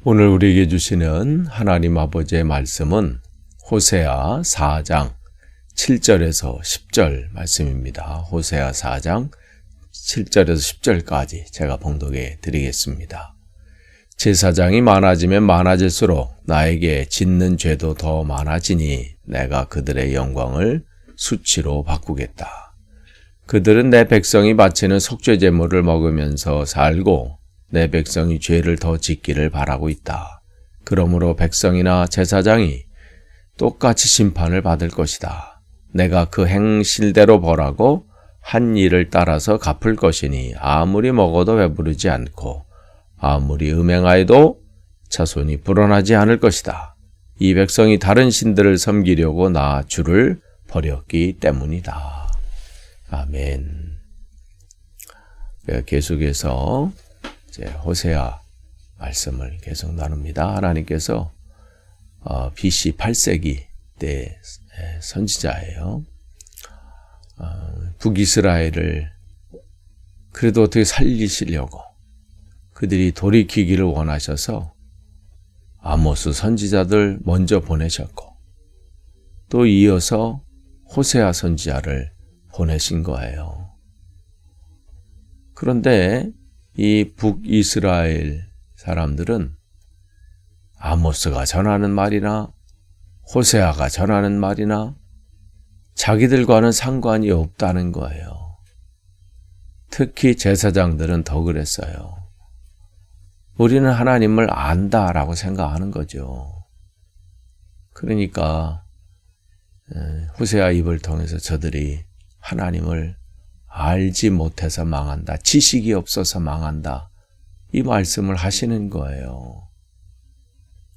오늘 우리에게 주시는 하나님 아버지의 말씀은 호세아 4장 7절에서 10절 말씀입니다. 호세아 4장 7절에서 10절까지 제가 봉독해 드리겠습니다. 제사장이 많아지면 많아질수록 나에게 짓는 죄도 더 많아지니 내가 그들의 영광을 수치로 바꾸겠다. 그들은 내 백성이 바치는 속죄 제물을 먹으면서 살고 내 백성이 죄를 더 짓기를 바라고 있다. 그러므로 백성이나 제사장이 똑같이 심판을 받을 것이다. 내가 그 행실대로 벌하고 한 일을 따라서 갚을 것이니 아무리 먹어도 배부르지 않고 아무리 음행하여도 자손이 불어나지 않을 것이다. 이 백성이 다른 신들을 섬기려고 나 주를 버렸기 때문이다. 아멘. 계속해서 호세아 말씀을 계속 나눕니다. 하나님께서 BC 8세기 때 선지자예요. 북이스라엘을 그래도 어떻게 살리시려고 그들이 돌이키기를 원하셔서 아모스 선지자들 먼저 보내셨고 또 이어서 호세아 선지자를 보내신 거예요. 그런데 이 북이스라엘 사람들은 아모스가 전하는 말이나 호세아가 전하는 말이나 자기들과는 상관이 없다는 거예요. 특히 제사장들은 더 그랬어요. 우리는 하나님을 안다라고 생각하는 거죠. 그러니까 호세아 입을 통해서 저들이 하나님을 알지 못해서 망한다. 지식이 없어서 망한다. 이 말씀을 하시는 거예요.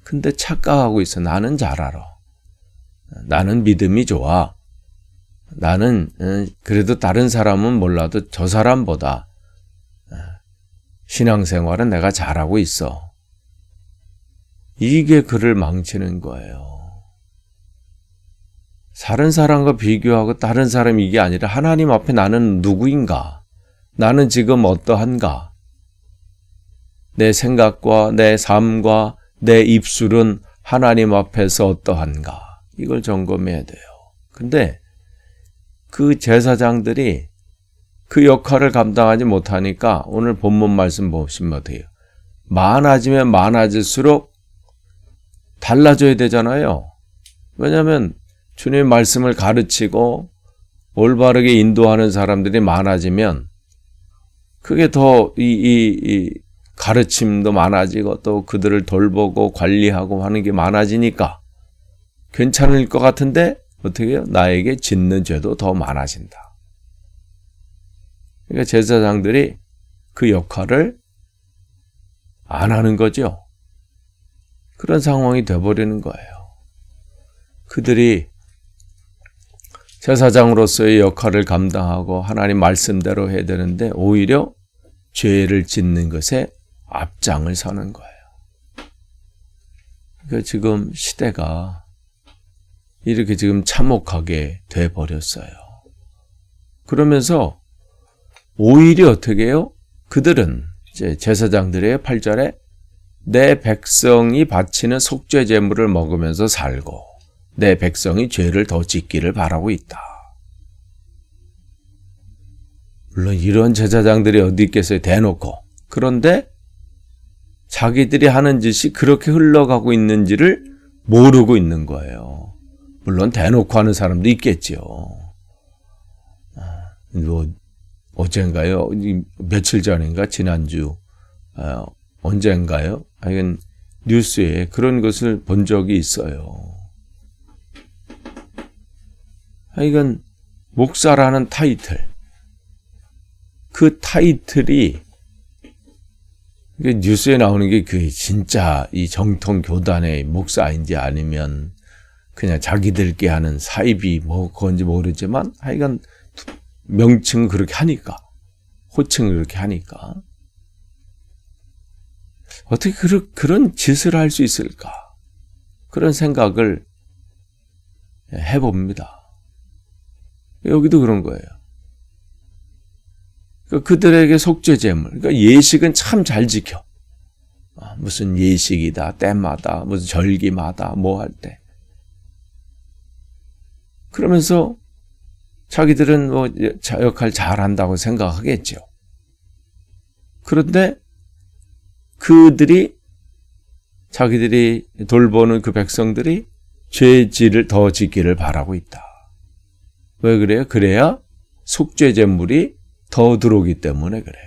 근데 착각하고 있어. 나는 잘 알아. 나는 믿음이 좋아. 나는 그래도 다른 사람은 몰라도 저 사람보다 신앙생활은 내가 잘하고 있어. 이게 그를 망치는 거예요. 다른 사람과 비교하고 다른 사람 이게 아니라 하나님 앞에 나는 누구인가? 나는 지금 어떠한가? 내 생각과 내 삶과 내 입술은 하나님 앞에서 어떠한가? 이걸 점검해야 돼요. 근데 그 제사장들이 그 역할을 감당하지 못하니까 오늘 본문 말씀 보시면 어때요? 많아지면 많아질수록 달라져야 되잖아요. 왜냐하면 주님의 말씀을 가르치고 올바르게 인도하는 사람들이 많아지면 그게 더 이 가르침도 많아지고 또 그들을 돌보고 관리하고 하는 게 많아지니까 괜찮을 것 같은데 어떻게 해요? 나에게 짓는 죄도 더 많아진다. 그러니까 제사장들이 그 역할을 안 하는 거죠. 그런 상황이 돼버리는 거예요. 그들이 제사장으로서의 역할을 감당하고 하나님 말씀대로 해야 되는데 오히려 죄를 짓는 것에 앞장을 서는 거예요. 그러니까 지금 시대가 이렇게 지금 참혹하게 돼버렸어요. 그러면서 오히려 어떻게 해요? 그들은 이제 제사장들의 8절에 내 백성이 바치는 속죄 제물을 먹으면서 살고 내 백성이 죄를 더 짓기를 바라고 있다. 물론 이런 제사장들이 어디 있겠어요? 대놓고. 그런데 자기들이 하는 짓이 그렇게 흘러가고 있는지를 모르고 있는 거예요. 물론 대놓고 하는 사람도 있겠죠. 어젠가요? 며칠 전인가? 지난주 언젠가요? 하여간 뉴스에 그런 것을 본 적이 있어요. 하여간 목사라는 타이틀, 그 타이틀이 뉴스에 나오는 게 그 진짜 이 정통 교단의 목사인지 아니면 그냥 자기들끼리 하는 사입이 뭐 그건지 모르지만 하여간 명칭을 그렇게 하니까, 호칭을 그렇게 하니까 어떻게 그런 짓을 할 수 있을까? 그런 생각을 해봅니다. 여기도 그런 거예요. 그들에게 속죄 제물, 그러니까 예식은 참 잘 지켜. 무슨 예식이다, 때마다, 무슨 절기마다, 뭐 할 때. 그러면서 자기들은 뭐 역할 잘한다고 생각하겠죠. 그런데 자기들이 돌보는 그 백성들이 죄질을 더 짓기를 바라고 있다. 왜 그래요? 그래야 속죄 제물이 더 들어오기 때문에 그래.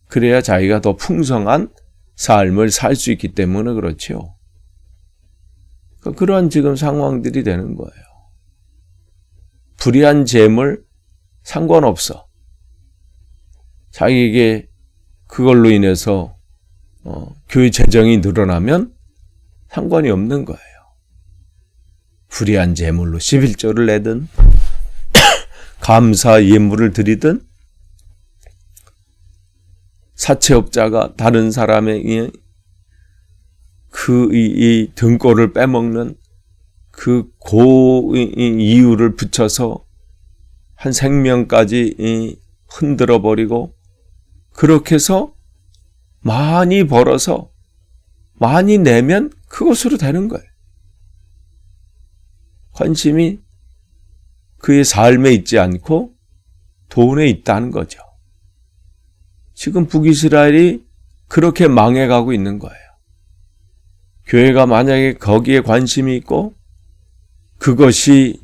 그래야 자기가 더 풍성한 삶을 살 수 있기 때문에 그렇죠. 그런 지금 상황들이 되는 거예요. 불의한 재물 상관없어. 자기에게 그걸로 인해서 교회 재정이 늘어나면 상관이 없는 거예요. 불의한 재물로 11조를 내든 감사 예물을 드리든 사채업자가 다른 사람의 이 등골을 빼먹는 그 이유를 붙여서 한 생명까지 흔들어 버리고 그렇게 해서 많이 벌어서 많이 내면 그것으로 되는 거예요. 관심이 그의 삶에 있지 않고 돈에 있다는 거죠. 지금 북이스라엘이 그렇게 망해가고 있는 거예요. 교회가 만약에 거기에 관심이 있고 그것이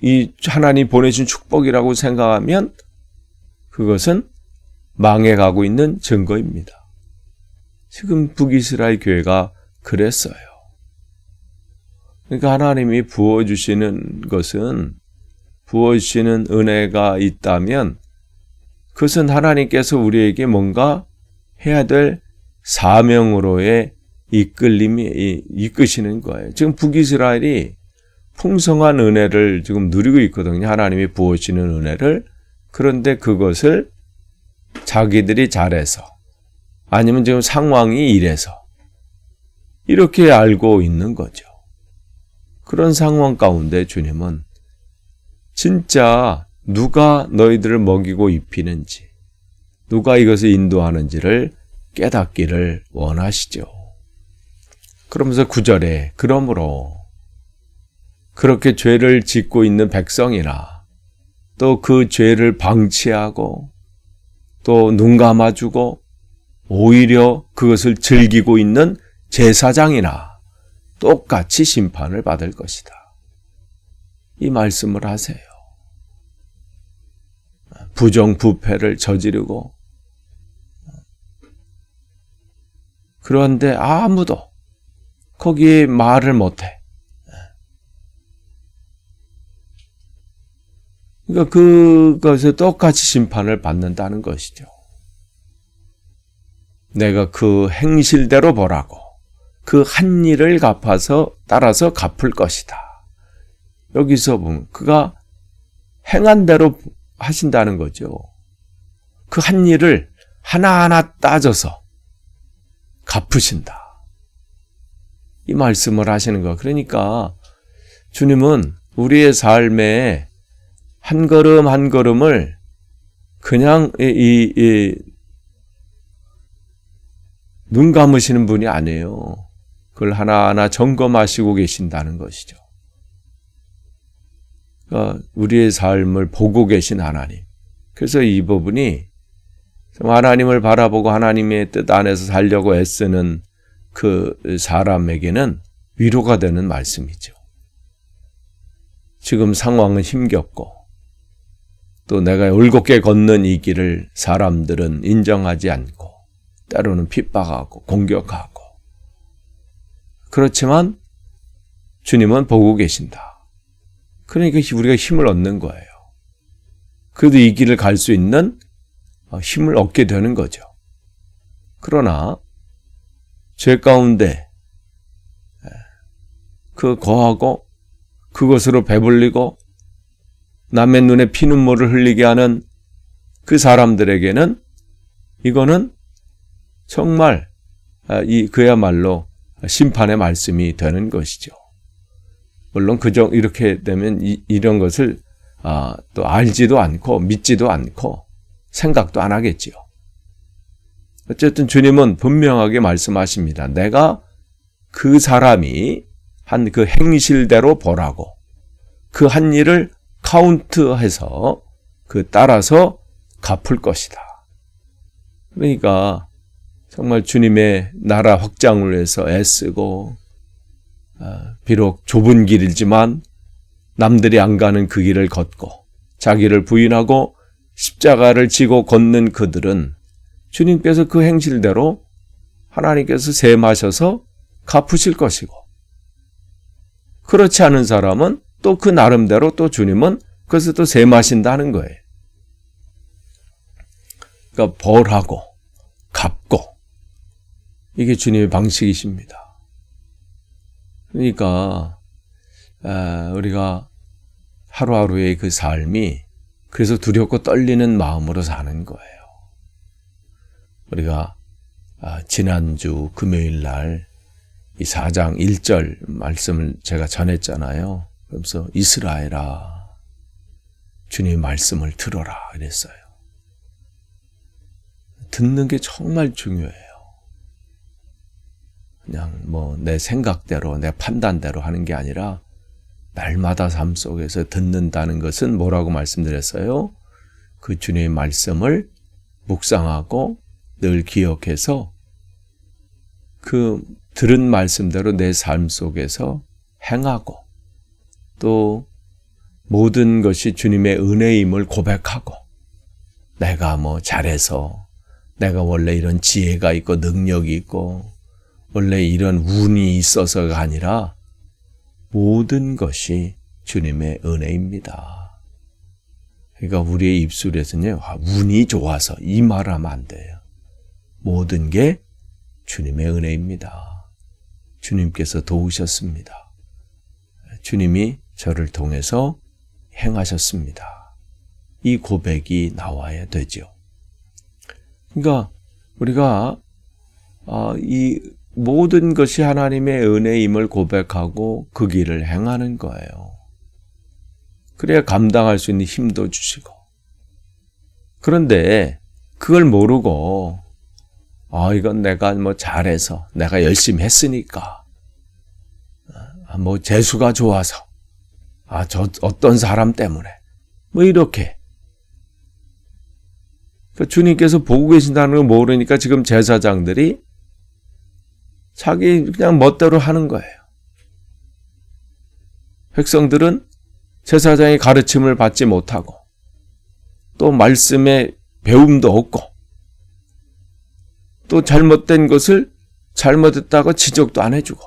이 하나님 보내신 축복이라고 생각하면 그것은 망해가고 있는 증거입니다. 지금 북이스라엘 교회가 그랬어요. 그러니까 하나님이 부어주시는 것은 부어주시는 은혜가 있다면 그것은 하나님께서 우리에게 뭔가 해야 될 사명으로의 이끌림이 이끄시는 거예요. 지금 북이스라엘이 풍성한 은혜를 지금 누리고 있거든요. 하나님이 부어주시는 은혜를. 그런데 그것을 자기들이 잘해서 아니면 지금 상황이 이래서 이렇게 알고 있는 거죠. 그런 상황 가운데 주님은 진짜 누가 너희들을 먹이고 입히는지 누가 이것을 인도하는지를 깨닫기를 원하시죠. 그러면서 9절에 그러므로 그렇게 죄를 짓고 있는 백성이나 또 그 죄를 방치하고 또 눈 감아주고 오히려 그것을 즐기고 있는 제사장이나 똑같이 심판을 받을 것이다. 이 말씀을 하세요. 부정부패를 저지르고 그런데 아무도 거기에 말을 못해. 그러니까 그것에 똑같이 심판을 받는다는 것이죠. 내가 그 행실대로 보라고 그 한 일을 따라서 갚을 것이다. 여기서 보면 그가 행한 대로 하신다는 거죠. 그 한 일을 하나하나 따져서 갚으신다. 이 말씀을 하시는 거. 그러니까 주님은 우리의 삶에 한 걸음 한 걸음을 그냥 눈 감으시는 분이 아니에요. 그걸 하나하나 점검하시고 계신다는 것이죠. 그러니까 우리의 삶을 보고 계신 하나님. 그래서 이 부분이 하나님을 바라보고 하나님의 뜻 안에서 살려고 애쓰는 그 사람에게는 위로가 되는 말씀이죠. 지금 상황은 힘겹고 또 내가 올곧게 걷는 이 길을 사람들은 인정하지 않고 때로는 핍박하고 공격하고 그렇지만 주님은 보고 계신다. 그러니까 우리가 힘을 얻는 거예요. 그래도 이 길을 갈 수 있는 힘을 얻게 되는 거죠. 그러나 죄 가운데 거하고 그것으로 배불리고 남의 눈에 피눈물을 흘리게 하는 그 사람들에게는 이거는 정말 그야말로 심판의 말씀이 되는 것이죠. 물론 이렇게 되면 이런 것을 또 알지도 않고 믿지도 않고 생각도 안 하겠지요. 어쨌든 주님은 분명하게 말씀하십니다. 내가 그 사람이 한 그 행실대로 보라고. 그 한 일을 카운트해서 따라서 갚을 것이다. 그러니까 정말 주님의 나라 확장을 위해서 애쓰고 비록 좁은 길이지만 남들이 안 가는 그 길을 걷고 자기를 부인하고 십자가를 지고 걷는 그들은 주님께서 그 행실대로 하나님께서 셈하셔서 갚으실 것이고, 그렇지 않은 사람은 또 그 나름대로 또 주님은 그것을 또 셈하신다는 거예요. 그러니까 벌하고 갚고, 이게 주님의 방식이십니다. 그러니까 우리가 하루하루의 그 삶이 그래서 두렵고 떨리는 마음으로 사는 거예요. 우리가 지난주 금요일 날 이 4장 1절 말씀을 제가 전했잖아요. 그러면서 이스라엘아, 주님의 말씀을 들어라 그랬어요. 듣는 게 정말 중요해요. 그냥 내 생각대로 내 판단대로 하는 게 아니라 날마다 삶 속에서 듣는다는 것은 뭐라고 말씀드렸어요? 그 주님의 말씀을 묵상하고 늘 기억해서 그 들은 말씀대로 내 삶 속에서 행하고, 또 모든 것이 주님의 은혜임을 고백하고, 내가 잘해서, 내가 원래 이런 지혜가 있고 능력이 있고 원래 이런 운이 있어서가 아니라 모든 것이 주님의 은혜입니다. 그러니까 우리의 입술에서는요, 운이 좋아서 이 말을 하면 안 돼요. 모든 게 주님의 은혜입니다. 주님께서 도우셨습니다. 주님이 저를 통해서 행하셨습니다. 이 고백이 나와야 되죠. 그러니까 우리가 이 모든 것이 하나님의 은혜임을 고백하고 그 길을 행하는 거예요. 그래야 감당할 수 있는 힘도 주시고. 그런데 그걸 모르고 이건 내가 잘해서, 내가 열심히 했으니까, 재수가 좋아서, 저 어떤 사람 때문에, 이렇게. 주님께서 보고 계신다는 걸 모르니까 지금 제사장들이 자기 그냥 멋대로 하는 거예요. 백성들은 제사장의 가르침을 받지 못하고, 또 말씀의 배움도 없고, 또 잘못된 것을 잘못했다고 지적도 안 해주고,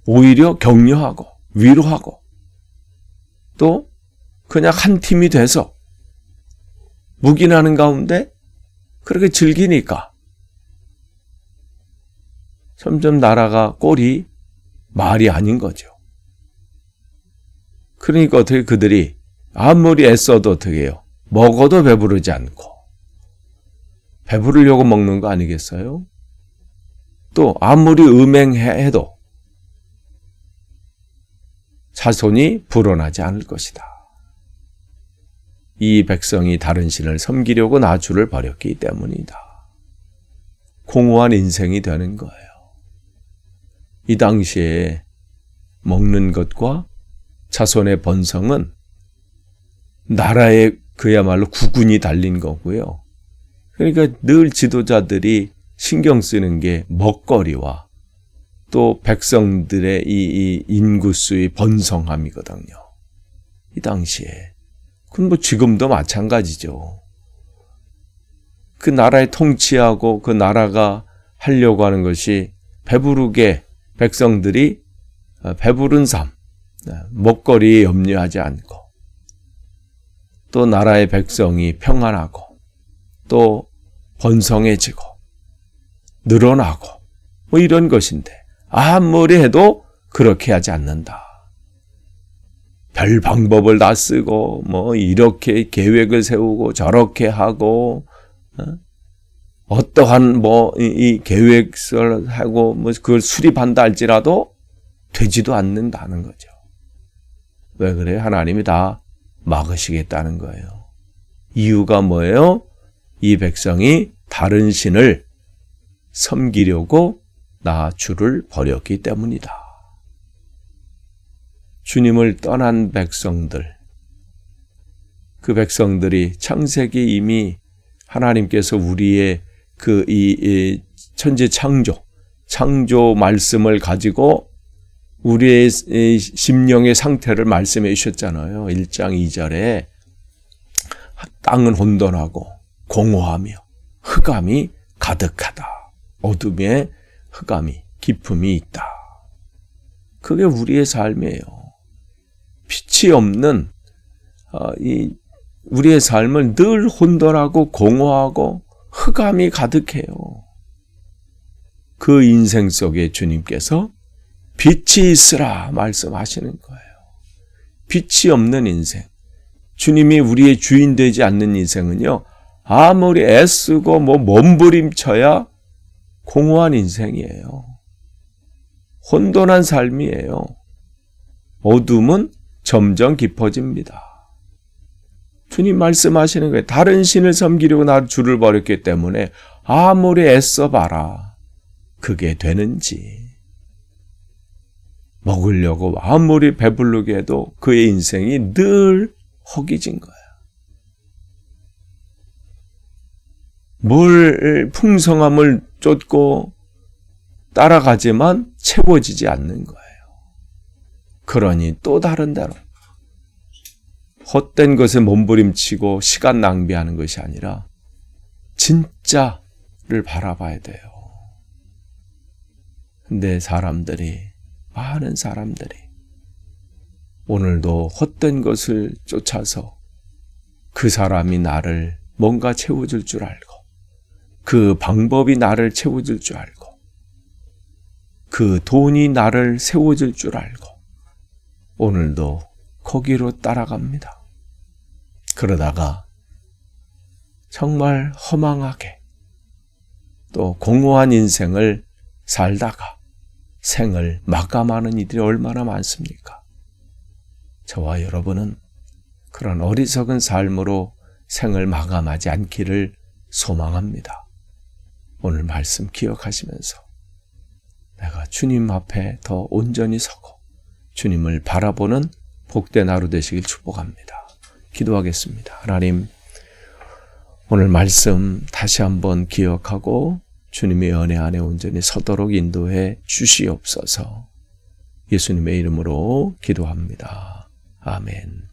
오히려 격려하고 위로하고, 또 그냥 한 팀이 돼서 묵인하는 가운데 그렇게 즐기니까 점점 나라가 꼴이 말이 아닌 거죠. 그러니까 어떻게 그들이 아무리 애써도 어떻게 해요? 먹어도 배부르지 않고, 배부르려고 먹는 거 아니겠어요? 또 아무리 음행해도 자손이 불어나지 않을 것이다. 이 백성이 다른 신을 섬기려고 나주를 버렸기 때문이다. 공허한 인생이 되는 거예요. 이 당시에 먹는 것과 자손의 번성은 나라에 그야말로 구군이 달린 거고요. 그러니까 늘 지도자들이 신경 쓰는 게 먹거리와 또 백성들의 이 인구수의 번성함이거든요. 이 당시에. 그건 지금도 마찬가지죠. 그 나라의 통치하고 그 나라가 하려고 하는 것이 배부르게 백성들이 배부른 삶, 먹거리에 염려하지 않고, 또 나라의 백성이 평안하고 또 번성해지고 늘어나고 이런 것인데 아무리 해도 그렇게 하지 않는다. 별 방법을 다 쓰고 이렇게 계획을 세우고 저렇게 하고 어떠한 이 계획을 하고 그걸 수립한다 할지라도 되지도 않는다는 거죠. 왜 그래요? 하나님이 다 막으시겠다는 거예요. 이유가 뭐예요? 이 백성이 다른 신을 섬기려고 나 주를 버렸기 때문이다. 주님을 떠난 백성들, 그 백성들이 창세기 이미 하나님께서 우리의 이 천지 창조 말씀을 가지고 우리의 심령의 상태를 말씀해 주셨잖아요. 1장 2절에 땅은 혼돈하고 공허하며 흑암이 가득하다. 어둠에 흑암이 깊음이 있다. 그게 우리의 삶이에요. 빛이 없는 우리의 삶은 늘 혼돈하고 공허하고 흑암이 가득해요. 그 인생 속에 주님께서 빛이 있으라 말씀하시는 거예요. 빛이 없는 인생, 주님이 우리의 주인 되지 않는 인생은요, 아무리 애쓰고 몸부림쳐야 공허한 인생이에요. 혼돈한 삶이에요. 어둠은 점점 깊어집니다. 주님 말씀하시는 거예요. 다른 신을 섬기려고 나 주를 버렸기 때문에 아무리 애써봐라. 그게 되는지. 먹으려고 아무리 배부르게 해도 그의 인생이 늘 허기진 거예요. 뭘 풍성함을 쫓고 따라가지만 채워지지 않는 거예요. 그러니 또 다른 데로 헛된 것에 몸부림치고 시간 낭비하는 것이 아니라 진짜를 바라봐야 돼요. 근데 많은 사람들이 오늘도 헛된 것을 쫓아서 그 사람이 나를 뭔가 채워줄 줄 알고 그 방법이 나를 채워줄 줄 알고 그 돈이 나를 세워줄 줄 알고 오늘도 거기로 따라갑니다. 그러다가 정말 허망하게 또 공허한 인생을 살다가 생을 마감하는 이들이 얼마나 많습니까? 저와 여러분은 그런 어리석은 삶으로 생을 마감하지 않기를 소망합니다. 오늘 말씀 기억하시면서 내가 주님 앞에 더 온전히 서고 주님을 바라보는 복된 하루 되시길 축복합니다. 기도하겠습니다. 하나님, 오늘 말씀 다시 한번 기억하고 주님의 은혜 안에 온전히 서도록 인도해 주시옵소서. 예수님의 이름으로 기도합니다. 아멘.